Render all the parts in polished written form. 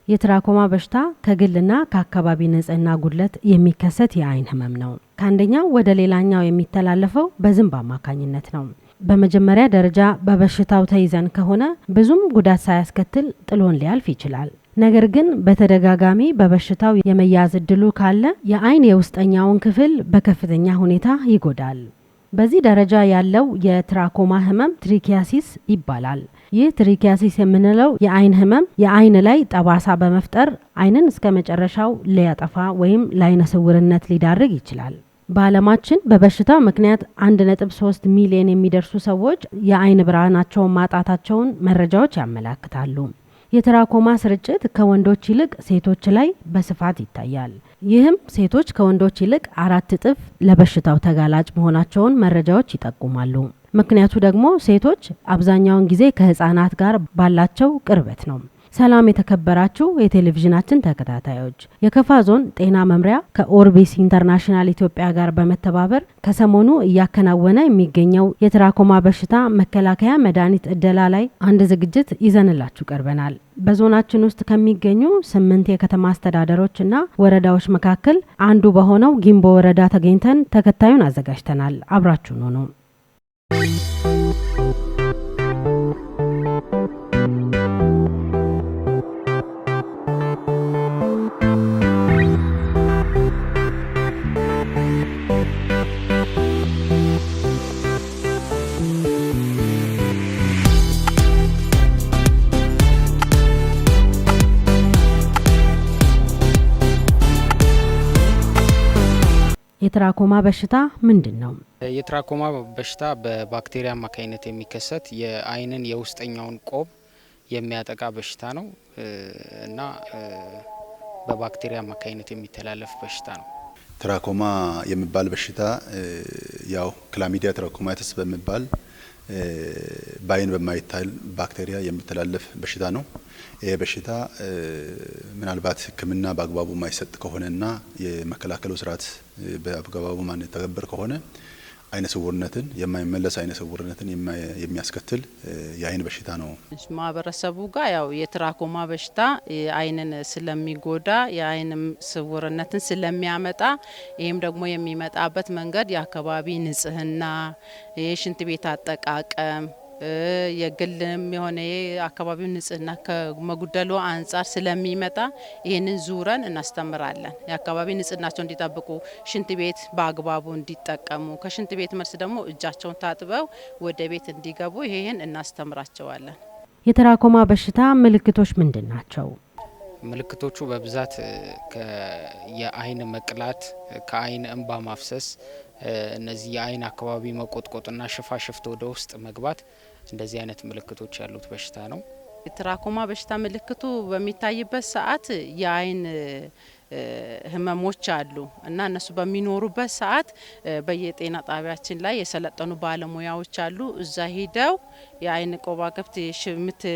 የትራኮማ በሽታ ከግልና ከአካባቢ ንጽህና ጉድለት የሚከሰት የአይን ህመም ነው። ከአንደኛው ወደ ሌላኛው የሚተላለፈው በዝንብ አማካኝነት ነው። በመጀመሪያ ደረጃ በበሽታው ተይዘን ከሆነ ብዙም ጉዳት ሳያስከትል ጥሎን ሊያልፍ ይችላል። ነገር ግን በተደጋጋሚ በበሽታው የመያዝ እድሉ ካለ የአይን የውስጠኛውን ክፍል በከፍተኛ ሁኔታ ይጎዳል። በዚህ ደረጃ ያለው የትራኮማ ህመም ትሪኪያሲስ ይባላል። ይህ ትሪኪያሲስ የምንለው የአይን ህመም የአይን ላይ ጠባሳ በመፍጠር አይንን እስከ መጨረሻው ሊያጠፋ ወይም ለአይነ ስውርነት ሊዳርግ ይችላል። በዓለማችን በበሽታው ምክንያት 1.3 ሚሊዮን የሚደርሱ ሰዎች የአይን ብርሃናቸውን ማጣታቸውን መረጃዎች ያመለክታሉ። የትራኮማ ስርጭት ከወንዶች ይልቅ ሴቶች ላይ በስፋት ይታያል። ይህም ሴቶች ከወንዶች ይልቅ 4 እጥፍ ለበሽታው ተጋላጭ መሆናቸውን መረጃዎች ይጠቁማሉ። ምክንያቱ ደግሞ ሴቶች አብዛኛውን ጊዜ ከህፃናት ጋር ባላቸው ቅርበት ነው። ሰላም የተከበራችሁ የቴሌቪዥናችን ተከታታዮች፣ የከፋ ዞን ጤና መምሪያ ከኦርቢስ ኢንተርናሽናል ኢትዮጵያ ጋር በመተባበር ከሰሞኑ እያከናወነ የሚገኘው የትራኮማ በሽታ መከላከያ መድኃኒት እደላ ላይ አንድ ዝግጅት ይዘንላችሁ ቀርበናል። በዞናችን ውስጥ ከሚገኙ 8 የከተማ አስተዳደሮችና ወረዳዎች መካከል አንዱ በሆነው ጊምቦ ወረዳ ተገኝተን ተከታዩን አዘጋጅተናል። አብራችሁን ሁኑ። የትራኮማ በሽታ ምንድነው? የትራኮማ በሽታ በባክቴሪያ አማካኝነት የሚከሰት የአይንን የውስጠኛውን ቆብ የሚያጠቃ በሽታ ነው እና በባክቴሪያ አማካኝነት የሚተላለፍ በሽታ ነው። ትራኮማ የሚባል በሽታ ያው ክላሚዲያ ትራኮማቲስ በሚባል በአይን በማይታይ ባክቴሪያ የሚተላለፍ በሽታ ነው። ይሄ በሽታ ምናልባት ሕክምና በአግባቡ ማይሰጥ ከሆነና የመከላከሉ ስርዓት በአግባቡ ማይተገበር ከሆነ አይነ ስውርነትን የማይመለስ አይነ ስውርነትን የሚያስከትል የአይን በሽታ ነው። ማህበረሰቡ ጋር ያው የትራኮማ በሽታ አይንን ስለሚጎዳ የአይን ስውርነትን ስለሚያመጣ ይሄም ደግሞ የሚመጣበት መንገድ የአካባቢ ንጽህና፣ የሽንት ቤት አጠቃቀም፣ የግልም የሆነ የአካባቢው ንጽህና ከመጉደሉ አንጻር ስለሚመጣ ይሄንን ዙረን እናስተምራለን። የአካባቢ ንጽህናቸው እንዲጠብቁ፣ ሽንት ቤት በአግባቡ እንዲጠቀሙ፣ ከሽንት ቤት መልስ ደግሞ እጃቸውን ታጥበው ወደ ቤት እንዲገቡ ይሄን እናስተምራቸዋለን። የትራኮማ በሽታ ምልክቶች ምንድን ናቸው? ምልክቶቹ በብዛት የአይን መቅላት፣ ከአይን እንባ ማፍሰስ፣ እነዚህ የአይን አካባቢ መቆጥቆጥና ሽፋሽፍት ወደ ውስጥ መግባት እንደዚህ አይነት ምልክቶች ያሉት በሽታ ነው። የትራኮማ በሽታ ምልክቱ በሚታይበት ሰዓት የአይን ህመሞች አሉ እና እነሱ በሚኖሩበት ሰዓት በየጤና ጣቢያችን ላይ የሰለጠኑ ባለሙያዎች አሉ። እዛ ሂደው የአይን ቆባ ከብት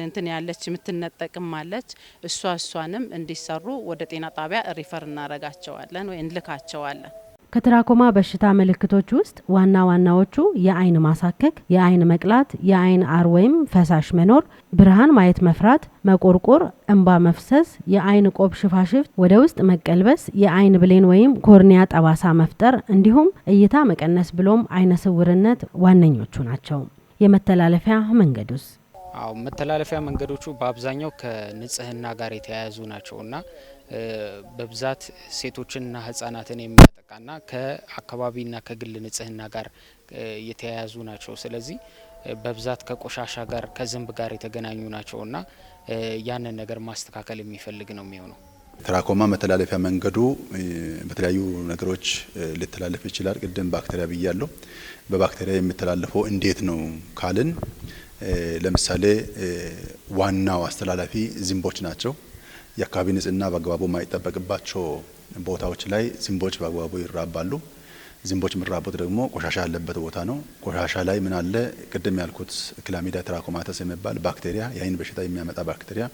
እንትን ያለች የምትነጠቅም አለች። እሷንም እንዲሰሩ ወደ ጤና ጣቢያ ሪፈር እናረጋቸዋለን ወይ እንልካቸዋለን። ከትራኮማ በሽታ ምልክቶች ውስጥ ዋና ዋናዎቹ የአይን ማሳከክ፣ የአይን መቅላት፣ የአይን አር ወይም ፈሳሽ መኖር፣ ብርሃን ማየት መፍራት፣ መቆርቆር፣ እንባ መፍሰስ፣ የአይን ቆብ ሽፋሽፍት ወደ ውስጥ መቀልበስ፣ የአይን ብሌን ወይም ኮርኒያ ጠባሳ መፍጠር እንዲሁም እይታ መቀነስ ብሎም አይነ ስውርነት ዋነኞቹ ናቸው። የመተላለፊያ መንገዱስ? አዎ፣ መተላለፊያ መንገዶቹ በአብዛኛው ከንጽህና ጋር የተያያዙ ናቸውና በብዛት ሴቶችንና ህጻናትን የሚያጠቃና ከአካባቢና ከግል ንጽህና ጋር የተያያዙ ናቸው። ስለዚህ በብዛት ከቆሻሻ ጋር ከዝንብ ጋር የተገናኙ ናቸውና ያንን ነገር ማስተካከል የሚፈልግ ነው የሚሆነው። ትራኮማ መተላለፊያ መንገዱ በተለያዩ ነገሮች ሊተላለፍ ይችላል። ቅድም ባክቴሪያ ብያለሁ። በባክቴሪያ የሚተላለፈው እንዴት ነው ካልን ለምሳሌ ዋናው አስተላላፊ ዝንቦች ናቸው። የአካባቢ ንጽህና በአግባቡ የማይጠበቅባቸው ቦታዎች ላይ ዝንቦች በአግባቡ ይራባሉ። ዝንቦች የሚራቡት ደግሞ ቆሻሻ ያለበት ቦታ ነው። ቆሻሻ ላይ ምን አለ? ቅድም ያልኩት ክላሚዲያ ትራኮማተስ የሚባል ባክቴሪያ የአይን በሽታ የሚያመጣ ባክቴሪያ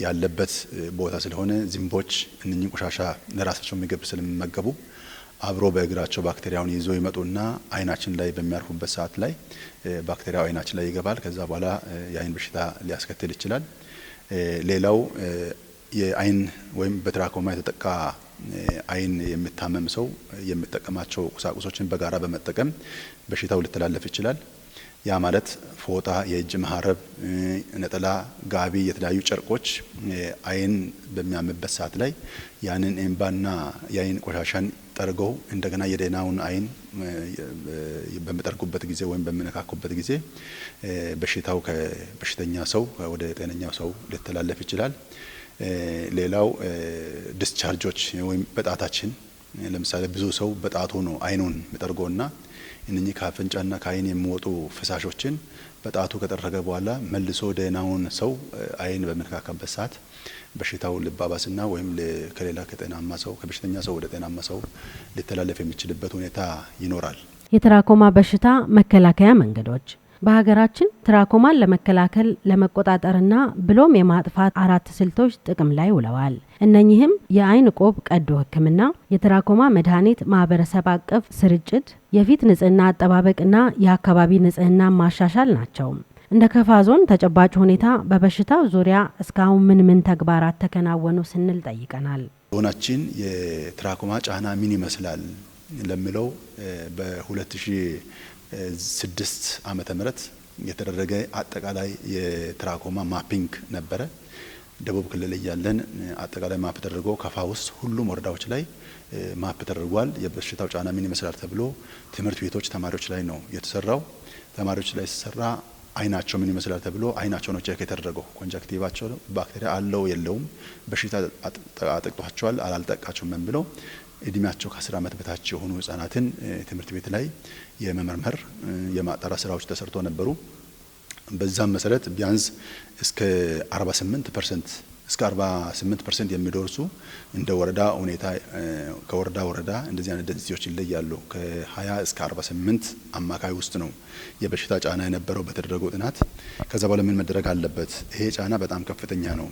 ያለበት ቦታ ስለሆነ ዝንቦች እነኚህ ቆሻሻ ለራሳቸው ምግብ ስለሚመገቡ አብሮ በእግራቸው ባክቴሪያውን ይዞ ይመጡና አይናችን ላይ በሚያርፉበት ሰዓት ላይ ባክቴሪያው አይናችን ላይ ይገባል። ከዛ በኋላ የአይን በሽታ ሊያስከትል ይችላል። ሌላው የአይን ወይም በትራኮማ የተጠቃ አይን የሚታመም ሰው የሚጠቀማቸው ቁሳቁሶችን በጋራ በመጠቀም በሽታው ሊተላለፍ ይችላል። ያ ማለት ፎጣ፣ የእጅ መሀረብ፣ ነጠላ፣ ጋቢ፣ የተለያዩ ጨርቆች አይን በሚያምበት ሰዓት ላይ ያንን ኤምባና የአይን ቆሻሻን ጠርገው እንደገና የደህናውን አይን በሚጠርጉበት ጊዜ ወይም በሚነካኩበት ጊዜ በሽታው ከበሽተኛ ሰው ወደ ጤነኛው ሰው ሊተላለፍ ይችላል። ሌላው ዲስቻርጆች ወይም በጣታችን ለምሳሌ ብዙ ሰው በጣቱ ነው አይኑን የሚጠርገውና እነኚህ ከአፍንጫና ከአይን የሚወጡ ፈሳሾችን በጣቱ ከጠረገ በኋላ መልሶ ደህናውን ሰው አይን በሚነካካበት ሰዓት በሽታው ሊባባስና ወይም ከሌላ ከጤናማ ሰው ከበሽተኛ ሰው ወደ ጤናማ ሰው ሊተላለፍ የሚችልበት ሁኔታ ይኖራል። የትራኮማ በሽታ መከላከያ መንገዶች በሀገራችን ትራኮማን ለመከላከል ለመቆጣጠርና ብሎም የማጥፋት 4 ስልቶች ጥቅም ላይ ውለዋል። እነኚህም የአይን ቆብ ቀዶ ሕክምና፣ የትራኮማ መድኃኒት ማህበረሰብ አቀፍ ስርጭት፣ የፊት ንጽህና አጠባበቅና የአካባቢ ንጽህና ማሻሻል ናቸው። እንደ ከፋ ዞን ተጨባጭ ሁኔታ በበሽታው ዙሪያ እስካሁን ምን ተግባራት ተከናወኑ ስንል ጠይቀናል። ዞናችን የትራኮማ ጫና ምን ይመስላል ለሚለው በ2006 ዓመተ ምህረት የተደረገ አጠቃላይ የትራኮማ ማፒንግ ነበረ። ደቡብ ክልል እያለን አጠቃላይ ማፕ ተደርጎ ከፋ ውስጥ ሁሉም ወረዳዎች ላይ ማፕ ተደርጓል። የበሽታው ጫና ምን ይመስላል ተብሎ ትምህርት ቤቶች ተማሪዎች ላይ ነው የተሰራው። ተማሪዎች ላይ ሲሰራ አይናቸው ምን ይመስላል ተብሎ አይናቸው ነው ቼክ የተደረገው። ኮንጃክቲቫቸው ባክቴሪያ አለው የለውም፣ በሽታ አጥቅቷቸዋል አላልጠቃቸውም ብለው እድሜያቸው ከ10 ዓመት በታች የሆኑ ህጻናትን ትምህርት ቤት ላይ የመመርመር የማጣራት ስራዎች ተሰርቶ ነበሩ። በዛም መሰረት ቢያንስ እስከ 48% የሚደርሱ እንደ ወረዳ ሁኔታ ከወረዳ ወረዳ እንደዚህ አይነት ደንሲቲዎች ይለያሉ። ከ20 እስከ 48 አማካይ ውስጥ ነው የበሽታ ጫና የነበረው በተደረገው ጥናት። ከዛ በኋላ ምን መደረግ አለበት? ይሄ ጫና በጣም ከፍተኛ ነው፣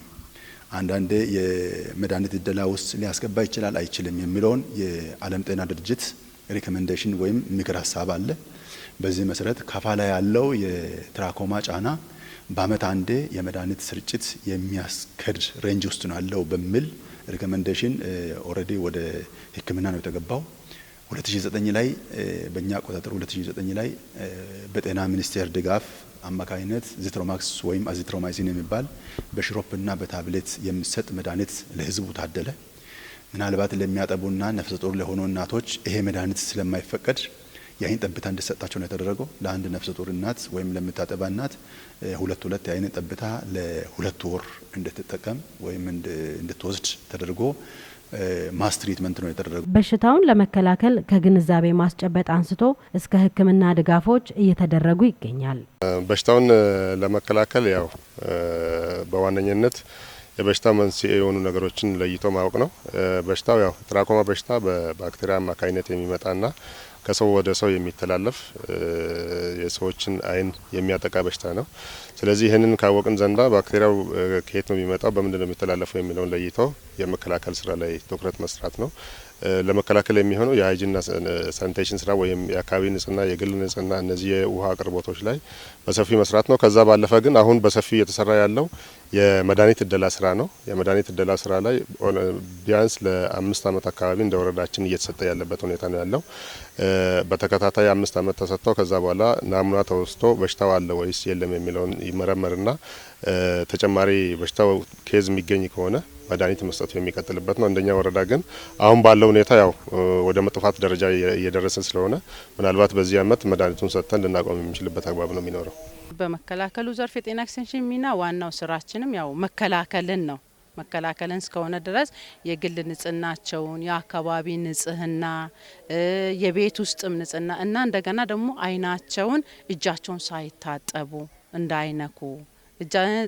አንዳንዴ የመድኃኒት እደላ ውስጥ ሊያስገባ ይችላል አይችልም የሚለውን የዓለም ጤና ድርጅት ሪኮሜንዴሽን ወይም ምክር ሀሳብ አለ። በዚህ መሰረት ከፋ ላይ ያለው የትራኮማ ጫና በአመት አንዴ የመድኃኒት ስርጭት የሚያስከድ ሬንጅ ውስጥ ነው ያለው በሚል ሪኮሜንዴሽን ኦልሬዲ ወደ ሕክምና ነው የተገባው። 2009 ላይ በእኛ አቆጣጠር 2009 ላይ በጤና ሚኒስቴር ድጋፍ አማካይነት ዚትሮማክስ ወይም አዚትሮማይሲን የሚባል በሽሮፕና በታብሌት የሚሰጥ መድኃኒት ለህዝቡ ታደለ። ምናልባት ለሚያጠቡና ነፍሰ ጡር ለሆኑ እናቶች ይሄ መድኃኒት ስለማይፈቀድ የአይን ጠብታ እንዲሰጣቸው ነው የተደረገው። ለአንድ ነፍሰ ጡር እናት ወይም ለምታጠባ እናት ሁለት የአይን ጠብታ ለ2 ወር እንድትጠቀም ወይም እንድትወስድ ተደርጎ ማስ ትሪትመንት ነው የተደረገው። በሽታውን ለመከላከል ከግንዛቤ ማስጨበጥ አንስቶ እስከ ሕክምና ድጋፎች እየተደረጉ ይገኛል። በሽታውን ለመከላከል ያው በዋነኝነት የበሽታው መንስኤ የሆኑ ነገሮችን ለይቶ ማወቅ ነው። በሽታው ያው ትራኮማ በሽታ በባክቴሪያ አማካኝነት የሚመጣና ከሰው ወደ ሰው የሚተላለፍ የሰዎችን አይን የሚያጠቃ በሽታ ነው። ስለዚህ ይህንን ካወቅን ዘንዳ ባክቴሪያው ከየት ነው የሚመጣው፣ በምንድን ነው የሚተላለፈው የሚለውን ለይቶ የመከላከል ስራ ላይ ትኩረት መስራት ነው። ለመከላከል የሚሆነው የሃይጂንና ሳኒቴሽን ስራ ወይም የአካባቢ ንጽህና፣ የግል ንጽህና፣ እነዚህ የውሃ አቅርቦቶች ላይ በሰፊ መስራት ነው። ከዛ ባለፈ ግን አሁን በሰፊው እየተሰራ ያለው የመድኃኒት እደላ ስራ ነው። የመድኃኒት እደላ ስራ ላይ ቢያንስ ለ5 ዓመት አካባቢ እንደ ወረዳችን እየተሰጠ ያለበት ሁኔታ ነው ያለው። በተከታታይ 5 ዓመት ተሰጥተው ከዛ በኋላ ናሙና ተወስቶ በሽታው አለ ወይስ የለም የሚለውን ይመረመርና ተጨማሪ በሽታው ኬዝ የሚገኝ ከሆነ መድኃኒት መስጠቱ የሚቀጥልበት ነው። እንደኛ ወረዳ ግን አሁን ባለው ሁኔታ ያው ወደ መጥፋት ደረጃ እየደረስን ስለሆነ ምናልባት በዚህ ዓመት መድኃኒቱን ሰጥተን ልናቆም የምንችልበት አግባብ ነው የሚኖረው። በመከላከሉ ዘርፍ የጤና ኤክስቴንሽን ሚና ዋናው ስራችንም ያው መከላከልን ነው። መከላከልን እስከሆነ ድረስ የግል ንጽህናቸውን፣ የአካባቢ ንጽህና፣ የቤት ውስጥም ንጽህና እና እንደገና ደግሞ አይናቸውን እጃቸውን ሳይታጠቡ እንዳይነኩ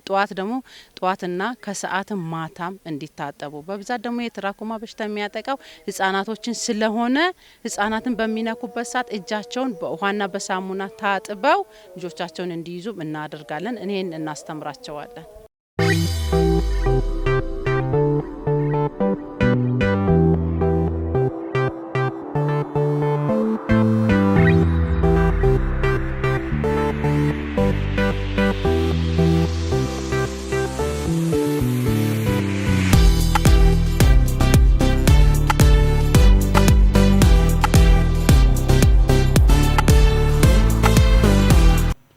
ጠዋት ደግሞ ጠዋትና ከሰዓትም ማታም እንዲታጠቡ። በብዛት ደግሞ የትራኮማ በሽታ የሚያጠቃው ህጻናቶችን ስለሆነ ህጻናትን በሚነኩበት ሰዓት እጃቸውን በውሃና በሳሙና ታጥበው ልጆቻቸውን እንዲይዙ እናደርጋለን። እኔን እናስተምራቸዋለን።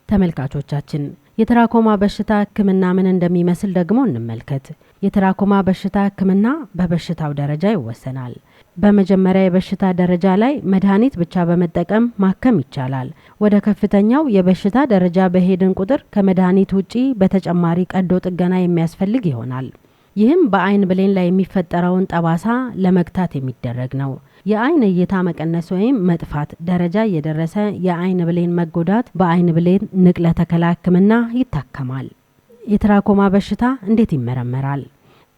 ተመልካቾቻችን የትራኮማ በሽታ ህክምና ምን እንደሚመስል ደግሞ እንመልከት። የትራኮማ በሽታ ህክምና በበሽታው ደረጃ ይወሰናል። በመጀመሪያ የበሽታ ደረጃ ላይ መድኃኒት ብቻ በመጠቀም ማከም ይቻላል። ወደ ከፍተኛው የበሽታ ደረጃ በሄድን ቁጥር ከመድኃኒት ውጪ በተጨማሪ ቀዶ ጥገና የሚያስፈልግ ይሆናል። ይህም በአይን ብሌን ላይ የሚፈጠረውን ጠባሳ ለመግታት የሚደረግ ነው። የአይን እይታ መቀነስ ወይም መጥፋት ደረጃ የደረሰ የአይን ብሌን መጎዳት በአይን ብሌን ንቅለ ተከላ ህክምና ይታከማል። የትራኮማ በሽታ እንዴት ይመረመራል?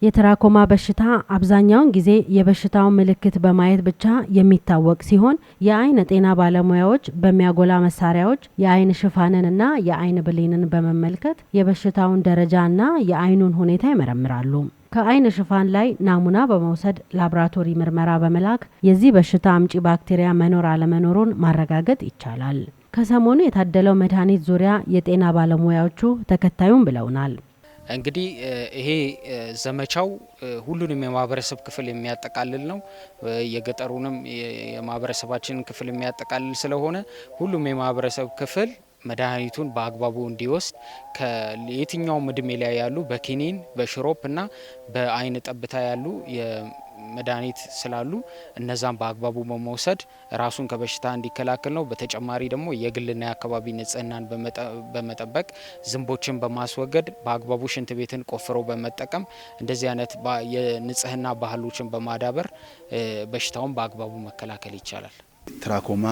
የትራኮማ በሽታ አብዛኛውን ጊዜ የበሽታውን ምልክት በማየት ብቻ የሚታወቅ ሲሆን የአይን ጤና ባለሙያዎች በሚያጎላ መሳሪያዎች የአይን ሽፋንንና የአይን ብሌንን በመመልከት የበሽታውን ደረጃና የአይኑን ሁኔታ ይመረምራሉ። ከአይን ሽፋን ላይ ናሙና በመውሰድ ላቦራቶሪ ምርመራ በመላክ የዚህ በሽታ አምጪ ባክቴሪያ መኖር አለመኖሩን ማረጋገጥ ይቻላል። ከሰሞኑ የታደለው መድኃኒት ዙሪያ የጤና ባለሙያዎቹ ተከታዩን ብለውናል። እንግዲህ ይሄ ዘመቻው ሁሉንም የማህበረሰብ ክፍል የሚያጠቃልል ነው። የገጠሩንም የማህበረሰባችንን ክፍል የሚያጠቃልል ስለሆነ ሁሉም የማህበረሰብ ክፍል መድኃኒቱን በአግባቡ እንዲወስድ ከየትኛውም እድሜ ላይ ያሉ በኪኒን በሽሮፕ እና በአይን ጠብታ ያሉ መድኃኒት ስላሉ እነዛን በአግባቡ በመውሰድ ራሱን ከበሽታ እንዲከላከል ነው። በተጨማሪ ደግሞ የግልና የአካባቢ ንጽህናን በመጠበቅ ዝንቦችን በማስወገድ በአግባቡ ሽንት ቤትን ቆፍሮ በመጠቀም እንደዚህ አይነት የንጽህና ባህሎችን በማዳበር በሽታውን በአግባቡ መከላከል ይቻላል። ትራኮማ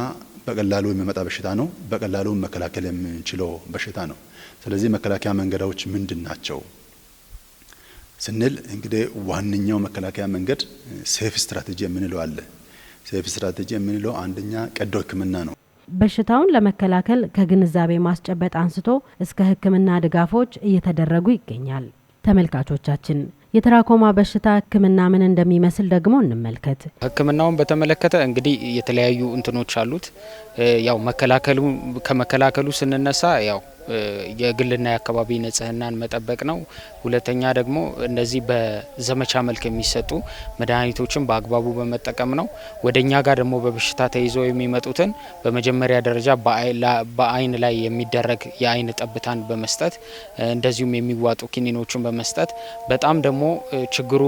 በቀላሉ የሚመጣ በሽታ ነው። በቀላሉ መከላከል የምንችለው በሽታ ነው። ስለዚህ መከላከያ መንገዶች ምንድን ናቸው ስንል እንግዲህ ዋነኛው መከላከያ መንገድ ሴፍ ስትራቴጂ የምንለው አለ። ሴፍ ስትራቴጂ የምንለው አንደኛ ቀዶ ህክምና ነው። በሽታውን ለመከላከል ከግንዛቤ ማስጨበጥ አንስቶ እስከ ህክምና ድጋፎች እየተደረጉ ይገኛል። ተመልካቾቻችን የትራኮማ በሽታ ህክምና ምን እንደሚመስል ደግሞ እንመልከት። ህክምናውን በተመለከተ እንግዲህ የተለያዩ እንትኖች አሉት። ያው ከመከላከሉ ስንነሳ ያው የግልና የአካባቢ ንጽህናን መጠበቅ ነው። ሁለተኛ ደግሞ እነዚህ በዘመቻ መልክ የሚሰጡ መድኃኒቶችን በአግባቡ በመጠቀም ነው። ወደኛ ጋር ደግሞ በበሽታ ተይዘው የሚመጡትን በመጀመሪያ ደረጃ በአይን ላይ የሚደረግ የአይን ጠብታን በመስጠት እንደዚሁም የሚዋጡ ኪኒኖችን በመስጠት በጣም ደግሞ ችግሩ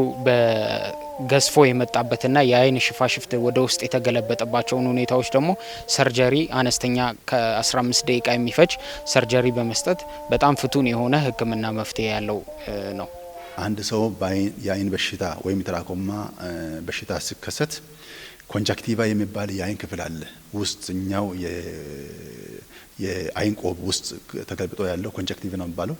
ገዝፎ የመጣበትና የአይን ሽፋሽፍት ወደ ውስጥ የተገለበጠባቸውን ሁኔታዎች ደግሞ ሰርጀሪ አነስተኛ ከ15 ደቂቃ የሚፈጅ ሰርጀሪ በመስጠት በጣም ፍቱን የሆነ ህክምና መፍትሄ ያለው ነው። አንድ ሰው የአይን በሽታ ወይም ትራኮማ በሽታ ሲከሰት ኮንጃክቲቫ የሚባል የአይን ክፍል አለ። ውስጥኛው የአይን ቆብ ውስጥ ተገልብጦ ያለው ኮንጃክቲቭ ነው የሚባለው።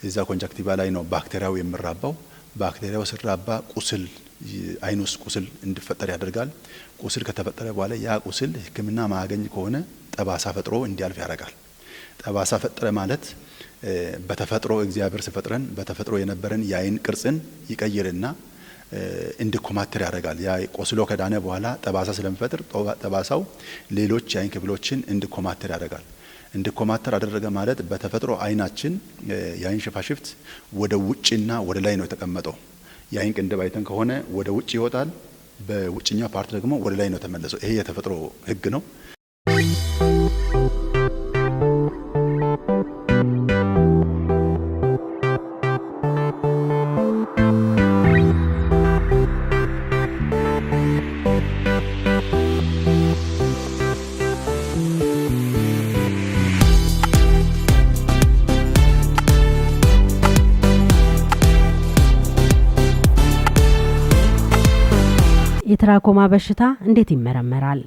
እዛ ኮንጃክቲቫ ላይ ነው ባክቴሪያው የሚራባው። ባክቴሪያው ሲራባ ቁስል አይን ውስጥ ቁስል እንዲፈጠር ያደርጋል። ቁስል ከተፈጠረ በኋላ ያ ቁስል ህክምና ማያገኝ ከሆነ ጠባሳ ፈጥሮ እንዲያልፍ ያደርጋል። ጠባሳ ፈጠረ ማለት በተፈጥሮ እግዚአብሔር ሲፈጥረን በተፈጥሮ የነበረን የአይን ቅርጽን ይቀይርና እንዲኮማተር ያደርጋል። ያ ቆስሎ ከዳነ በኋላ ጠባሳ ስለሚፈጥር ጠባሳው ሌሎች የአይን ክፍሎችን እንዲኮማተር ያደርጋል። እንዲኮማተር አደረገ ማለት በተፈጥሮ አይናችን የአይን ሽፋሽፍት ወደ ውጭና ወደ ላይ ነው የተቀመጠው። የአይን ቅንድብ አይተን ከሆነ ወደ ውጭ ይወጣል፣ በውጭኛው ፓርት ደግሞ ወደ ላይ ነው ተመለሰው። ይሄ የተፈጥሮ ህግ ነው። የትራኮማ በሽታ እንዴት ይመረመራል?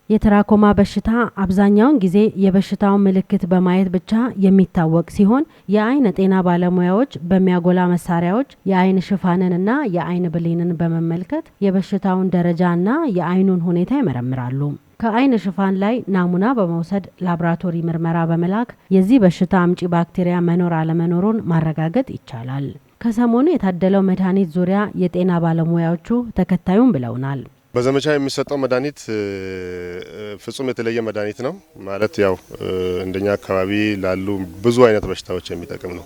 የትራኮማ በሽታ አብዛኛውን ጊዜ የበሽታውን ምልክት በማየት ብቻ የሚታወቅ ሲሆን የአይን ጤና ባለሙያዎች በሚያጎላ መሳሪያዎች የአይን ሽፋንንና የአይን ብሌንን በመመልከት የበሽታውን ደረጃና የአይኑን ሁኔታ ይመረምራሉ። ከአይን ሽፋን ላይ ናሙና በመውሰድ ላቦራቶሪ ምርመራ በመላክ የዚህ በሽታ አምጪ ባክቴሪያ መኖር አለመኖሩን ማረጋገጥ ይቻላል። ከሰሞኑ የታደለው መድኃኒት ዙሪያ የጤና ባለሙያዎቹ ተከታዩን ብለውናል። በዘመቻ የሚሰጠው መድኃኒት ፍጹም የተለየ መድኃኒት ነው። ማለት ያው እንደኛ አካባቢ ላሉ ብዙ አይነት በሽታዎች የሚጠቅም ነው።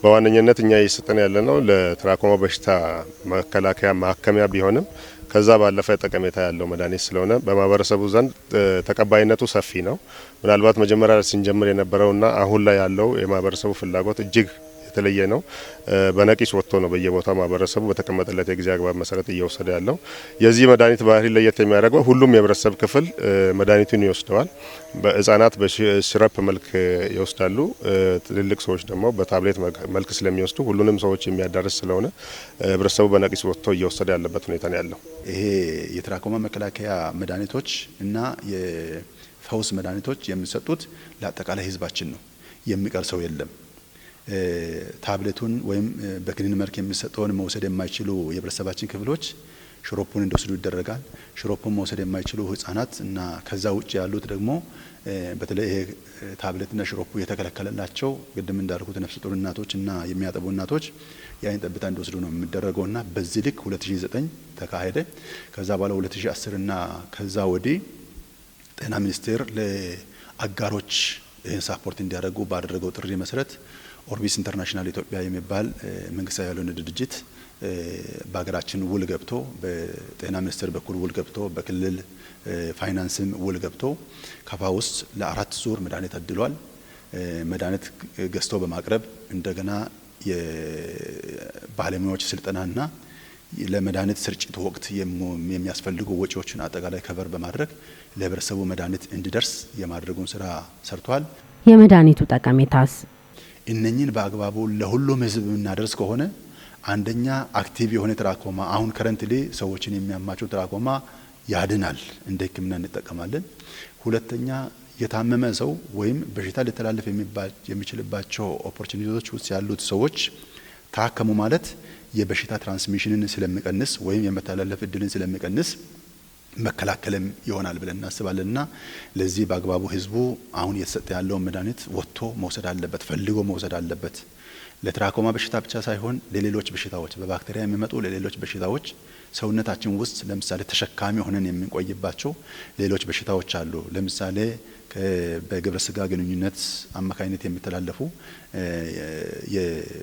በዋነኝነት እኛ እየሰጠን ያለነው ለትራኮማ በሽታ መከላከያ ማከሚያ ቢሆንም ከዛ ባለፈ ጠቀሜታ ያለው መድኃኒት ስለሆነ በማህበረሰቡ ዘንድ ተቀባይነቱ ሰፊ ነው። ምናልባት መጀመሪያ ስንጀምር የነበረውና አሁን ላይ ያለው የማህበረሰቡ ፍላጎት እጅግ የተለየ ነው። በነቂስ ወጥቶ ነው በየቦታው ማህበረሰቡ በተቀመጠለት የጊዜ አግባብ መሰረት እየወሰደ ያለው። የዚህ መድኃኒት ባህሪ ለየት የሚያደርገው ሁሉም የህብረተሰብ ክፍል መድኃኒቱን ይወስደዋል። በህጻናት በሲረፕ መልክ ይወስዳሉ። ትልልቅ ሰዎች ደግሞ በታብሌት መልክ ስለሚወስዱ ሁሉንም ሰዎች የሚያዳርስ ስለሆነ ህብረተሰቡ በነቂስ ወጥቶ እየወሰደ ያለበት ሁኔታ ነው ያለው። ይሄ የትራኮማ መከላከያ መድኃኒቶች እና የፈውስ መድኃኒቶች የሚሰጡት ለአጠቃላይ ህዝባችን ነው። የሚቀር ሰው የለም። ታብሌቱን ወይም በክኒን መልክ የሚሰጠውን መውሰድ የማይችሉ የህብረተሰባችን ክፍሎች ሽሮፑን እንዲወስዱ ይደረጋል። ሽሮፑን መውሰድ የማይችሉ ህጻናት እና ከዛ ውጭ ያሉት ደግሞ በተለይ ይሄ ታብሌትና ሽሮፑ የተከለከለላቸው ቅድም እንዳልኩት ነፍሰ ጡር እናቶች እና የሚያጠቡ እናቶች የአይን ጠብታ እንዲወስዱ ነው የሚደረገውና በዚህ ልክ 2009 ተካሄደ። ከዛ በኋላ 2010 እና ከዛ ወዲህ ጤና ሚኒስቴር ለአጋሮች ይህን ሳፖርት እንዲያደርጉ ባደረገው ጥሪ መሰረት ኦርቢስ ኢንተርናሽናል ኢትዮጵያ የሚባል መንግስታዊ ያልሆነ ድርጅት በሀገራችን ውል ገብቶ በጤና ሚኒስቴር በኩል ውል ገብቶ በክልል ፋይናንስም ውል ገብቶ ካፋ ውስጥ ለ4 ዙር መድኃኒት አድሏል። መድኃኒት ገዝቶ በማቅረብ እንደገና የባለሙያዎች ስልጠናና ለመድኃኒት ስርጭት ወቅት የሚያስፈልጉ ወጪዎችን አጠቃላይ ከቨር በማድረግ ለህብረተሰቡ መድኃኒት እንዲደርስ የማድረጉን ስራ ሰርቷል። የመድኃኒቱ ጠቀሜታስ? እነኚህን በአግባቡ ለሁሉም ህዝብ የምናደርስ ከሆነ አንደኛ አክቲቭ የሆነ ትራኮማ አሁን ከረንትሊ ሰዎችን የሚያማቸው ትራኮማ ያድናል፣ እንደ ህክምና እንጠቀማለን። ሁለተኛ የታመመ ሰው ወይም በሽታ ሊተላለፍ የሚችልባቸው ኦፖርቹኒቲዎች ውስጥ ያሉት ሰዎች ታከሙ ማለት የበሽታ ትራንስሚሽንን ስለሚቀንስ ወይም የመተላለፍ እድልን ስለሚቀንስ መከላከልም ይሆናል ብለን እናስባለንና ለዚህ በአግባቡ ህዝቡ አሁን እየተሰጠ ያለውን መድኃኒት ወጥቶ መውሰድ አለበት፣ ፈልጎ መውሰድ አለበት። ለትራኮማ በሽታ ብቻ ሳይሆን ለሌሎች በሽታዎች በባክቴሪያ የሚመጡ ለሌሎች በሽታዎች ሰውነታችን ውስጥ ለምሳሌ ተሸካሚ ሆነን የምንቆይባቸው ሌሎች በሽታዎች አሉ። ለምሳሌ በግብረ ስጋ ግንኙነት አማካኝነት የሚተላለፉ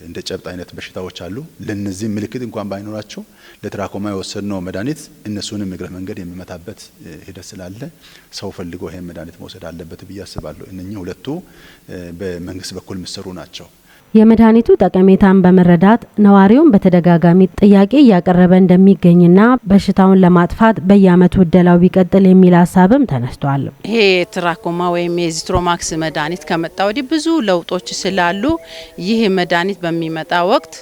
እንደ ጨብጥ አይነት በሽታዎች አሉ። ለነዚህ ምልክት እንኳን ባይኖራቸው ለትራኮማ የወሰድነው መድኃኒት እነሱንም እግረ መንገድ የሚመታበት ሂደት ስላለ ሰው ፈልጎ ይሄን መድኃኒት መውሰድ አለበት ብዬ አስባለሁ። እነኚህ ሁለቱ በመንግስት በኩል የሚሰሩ ናቸው። የመድኃኒቱ ጠቀሜታን በመረዳት ነዋሪውን በተደጋጋሚ ጥያቄ እያቀረበ እንደሚገኝና በሽታውን ለማጥፋት በየአመቱ እደላው ቢቀጥል የሚል ሀሳብም ተነስቷል። ይሄ ትራኮማ ወይም የዚትሮማክስ መድኃኒት ከመጣ ወዲህ ብዙ ለውጦች ስላሉ ይህ መድኃኒት በሚመጣ ወቅት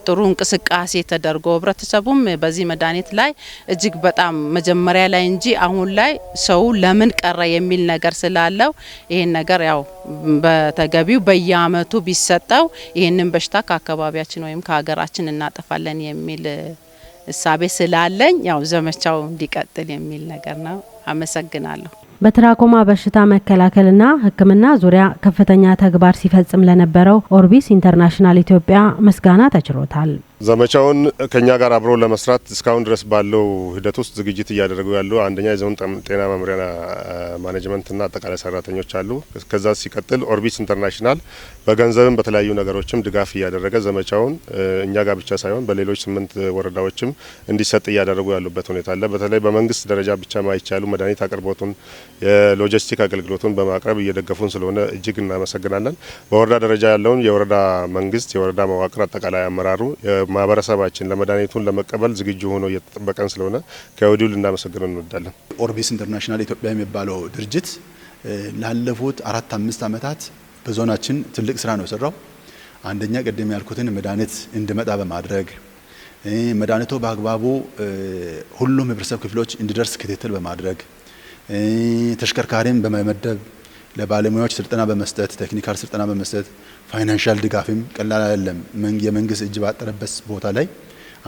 ጥሩ እንቅስቃሴ ተደርጎ ህብረተሰቡም በዚህ መድኃኒት ላይ እጅግ በጣም መጀመሪያ ላይ እንጂ አሁን ላይ ሰው ለምን ቀረ የሚል ነገር ስላለው ይሄን ነገር ያው በተገቢው በየአመቱ ቢሰጠው ይሄንን በሽታ ከአካባቢያችን ወይም ከሀገራችን እናጠፋለን የሚል እሳቤ ስላለኝ ያው ዘመቻው እንዲቀጥል የሚል ነገር ነው። አመሰግናለሁ። በትራኮማ በሽታ መከላከልና ሕክምና ዙሪያ ከፍተኛ ተግባር ሲፈጽም ለነበረው ኦርቢስ ኢንተርናሽናል ኢትዮጵያ ምስጋና ተችሮታል። ዘመቻውን ከኛ ጋር አብሮ ለመስራት እስካሁን ድረስ ባለው ሂደት ውስጥ ዝግጅት እያደረጉ ያሉ አንደኛ የዞን ጤና መምሪያ ማኔጅመንትና አጠቃላይ ሰራተኞች አሉ። ከዛ ሲቀጥል ኦርቢስ ኢንተርናሽናል በገንዘብም በተለያዩ ነገሮችም ድጋፍ እያደረገ ዘመቻውን እኛ ጋር ብቻ ሳይሆን በሌሎች 8 ወረዳዎችም እንዲሰጥ እያደረጉ ያሉበት ሁኔታ አለ። በተለይ በመንግስት ደረጃ ብቻ ማይቻሉ መድኃኒት አቅርቦቱን የሎጂስቲክ አገልግሎቱን በማቅረብ እየደገፉን ስለሆነ እጅግ እናመሰግናለን። በወረዳ ደረጃ ያለውን የወረዳ መንግስት የወረዳ መዋቅር አጠቃላይ አመራሩ ማህበረሰባችን ለመድኃኒቱን ለመቀበል ዝግጁ ሆኖ እየተጠበቀን ስለሆነ ከወዲሁ ልናመሰግነው እንወዳለን። ኦርቢስ ኢንተርናሽናል ኢትዮጵያ የሚባለው ድርጅት ላለፉት 4-5 ዓመታት በዞናችን ትልቅ ስራ ነው የሰራው። አንደኛ ቅድም ያልኩትን መድኃኒት እንዲመጣ በማድረግ መድኃኒቱ በአግባቡ ሁሉም ህብረተሰብ ክፍሎች እንዲደርስ ክትትል በማድረግ ተሽከርካሪን በመመደብ ለባለሙያዎች ስልጠና በመስጠት ቴክኒካል ስልጠና በመስጠት ፋይናንሻል ድጋፍም ቀላል አይደለም። የመንግስት እጅ ባጠረበት ቦታ ላይ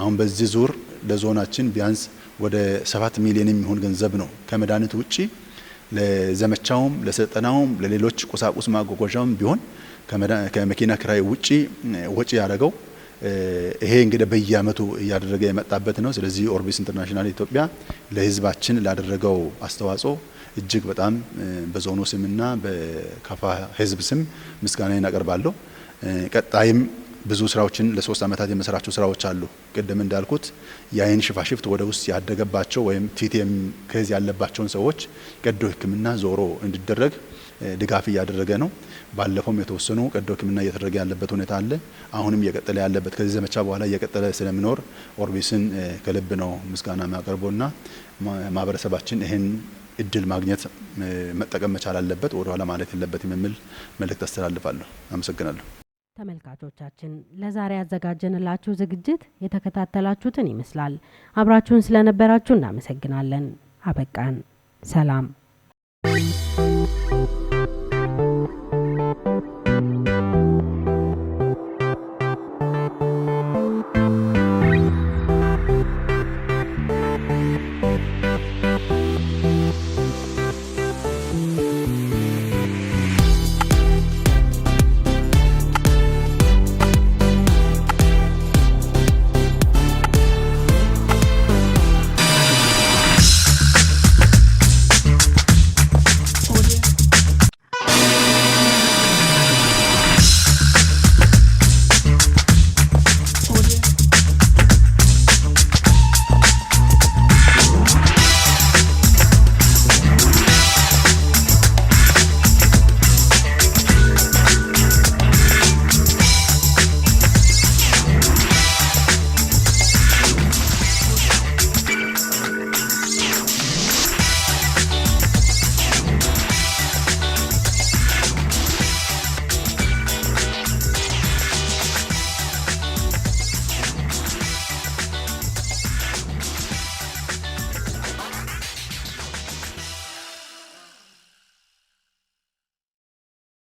አሁን በዚህ ዙር ለዞናችን ቢያንስ ወደ 7 ሚሊዮን የሚሆን ገንዘብ ነው ከመድኃኒት ውጪ ለዘመቻውም ለስልጠናውም ለሌሎች ቁሳቁስ ማጓጓዣውም ቢሆን ከመኪና ክራይ ውጪ ወጪ ያደረገው። ይሄ እንግዲህ በየአመቱ እያደረገ የመጣበት ነው። ስለዚህ ኦርቢስ ኢንተርናሽናል ኢትዮጵያ ለህዝባችን ላደረገው አስተዋጽኦ እጅግ በጣም በዞኑ ስምና በካፋ ህዝብ ስም ምስጋናዬን አቀርባለሁ። ቀጣይም ብዙ ስራዎችን ለ3 አመታት የመስራቸው ስራዎች አሉ። ቅድም እንዳልኩት የአይን ሽፋሽፍት ወደ ውስጥ ያደገባቸው ወይም ቲቲኤም ኬዝ ያለባቸውን ሰዎች ቀዶ ህክምና ዞሮ እንዲደረግ ድጋፍ እያደረገ ነው። ባለፈውም የተወሰኑ ቀዶ ህክምና እየተደረገ ያለበት ሁኔታ አለ። አሁንም እየቀጠለ ያለበት ከዚህ ዘመቻ በኋላ እየቀጠለ ስለሚኖር ኦርቢስን ከልብ ነው ምስጋና ማቀርቦና ማህበረሰባችን ይሄን እድል ማግኘት መጠቀም መቻል አለበት፣ ወደ ኋላ ማለት የለበትም የሚል መልእክት አስተላልፋለሁ። አመሰግናለሁ። ተመልካቾቻችን ለዛሬ ያዘጋጀንላችሁ ዝግጅት የተከታተላችሁትን ይመስላል። አብራችሁን ስለነበራችሁ እናመሰግናለን። አበቃን። ሰላም።